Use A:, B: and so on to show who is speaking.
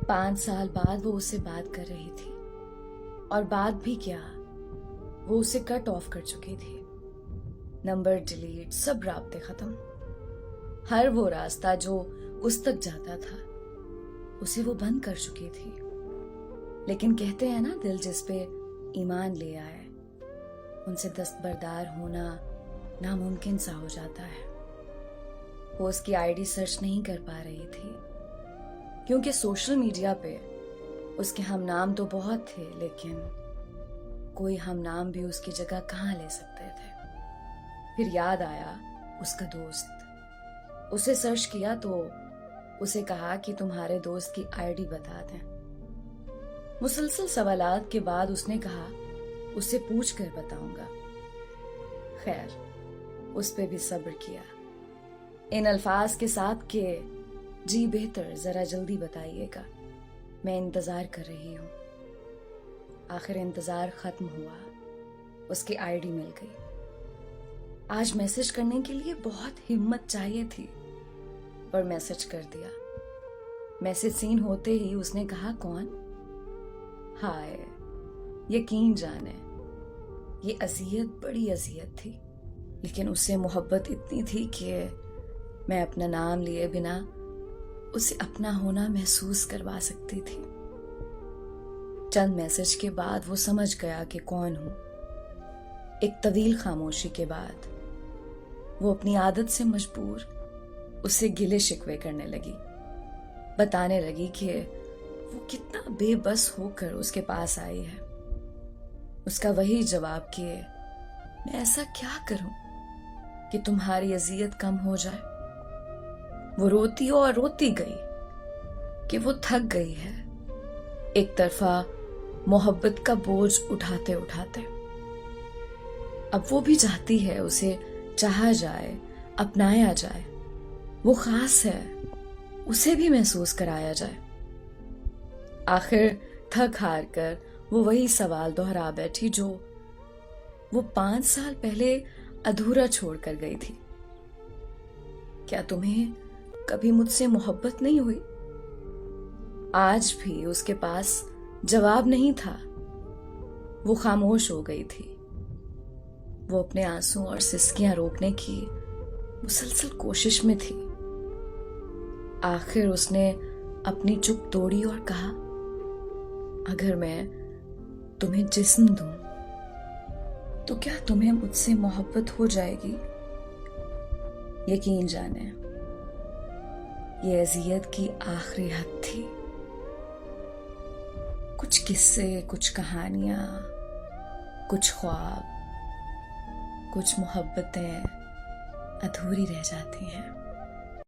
A: 5 سال بعد وہ اس سے بات کر رہی تھی، اور بات بھی کیا، وہ اسے کٹ آف کر چکی تھی۔ نمبر ڈیلیٹ، سب رابطے ختم۔ ہر وہ راستہ جو اس تک جاتا تھا اسے وہ بند کر چکی تھی۔ لیکن کہتے ہیں نا، دل جس پہ ایمان لے آئے ان سے دستبردار ہونا ناممکن سا ہو جاتا ہے۔ وہ اس کی آئی ڈی سرچ نہیں کر پا رہی تھی کیونکہ سوشل میڈیا پہ اس کے ہم نام تو بہت تھے، لیکن کوئی ہم نام بھی اس کی جگہ کہاں لے سکتے تھے۔ پھر یاد آیا اس کا دوست۔ اسے سرچ کیا تو اسے کہا کہ تمہارے دوست کی آئی ڈی بتا دیں۔ مسلسل سوالات کے بعد اس نے کہا اس سے پوچھ کر بتاؤں گا۔ خیر، اس پہ بھی صبر کیا، ان الفاظ کے ساتھ کہ جی بہتر، ذرا جلدی بتائیے گا، میں انتظار کر رہی ہوں۔ آخر انتظار ختم ہوا، اس کی آئی ڈی مل گئی۔ آج میسج کرنے کے لیے بہت ہمت چاہیے تھی، پر میسج کر دیا۔ میسج سین ہوتے ہی اس نے کہا کون؟ ہائے، یقین جانے یہ اذیت بڑی اذیت تھی، لیکن اس سے محبت اتنی تھی کہ میں اپنا نام لیے بنا اسے اپنا ہونا محسوس کروا سکتی تھی۔ چند میسج کے بعد وہ سمجھ گیا کہ کون ہوں۔ ایک طویل خاموشی کے بعد وہ اپنی عادت سے مجبور اسے گلے شکوے کرنے لگی، بتانے لگی کہ وہ کتنا بے بس ہو کر اس کے پاس آئی ہے۔ اس کا وہی جواب کہ میں ایسا کیا کروں کہ تمہاری اذیت کم ہو جائے۔ وہ روتی اور روتی گئی کہ وہ تھک گئی ہے ایک طرفہ محبت کا بوجھ اٹھاتے اٹھاتے۔ اب وہ بھی چاہتی ہے اسے چاہا جائے، اپنایا جائے، وہ خاص ہے، اسے بھی محسوس کرایا جائے۔ آخر تھک ہار کر وہ وہی سوال دہرا بیٹھی جو وہ 5 سال پہلے ادھورا چھوڑ کر گئی تھی۔ کیا تمہیں کبھی مجھ سے محبت نہیں ہوئی؟ آج بھی اس کے پاس جواب نہیں تھا، وہ خاموش ہو گئی تھی۔ وہ اپنے آنسوں اور سسکیاں روکنے کی مسلسل کوشش میں تھی۔ آخر اس نے اپنی چپ توڑی اور کہا، اگر میں تمہیں جسم دوں تو کیا تمہیں مجھ سے محبت ہو جائے گی؟ یقین جانے یہ اذیت کی آخری حد تھی۔ کچھ قصے، کچھ کہانیاں، کچھ خواب، کچھ محبتیں ادھوری رہ جاتی ہیں۔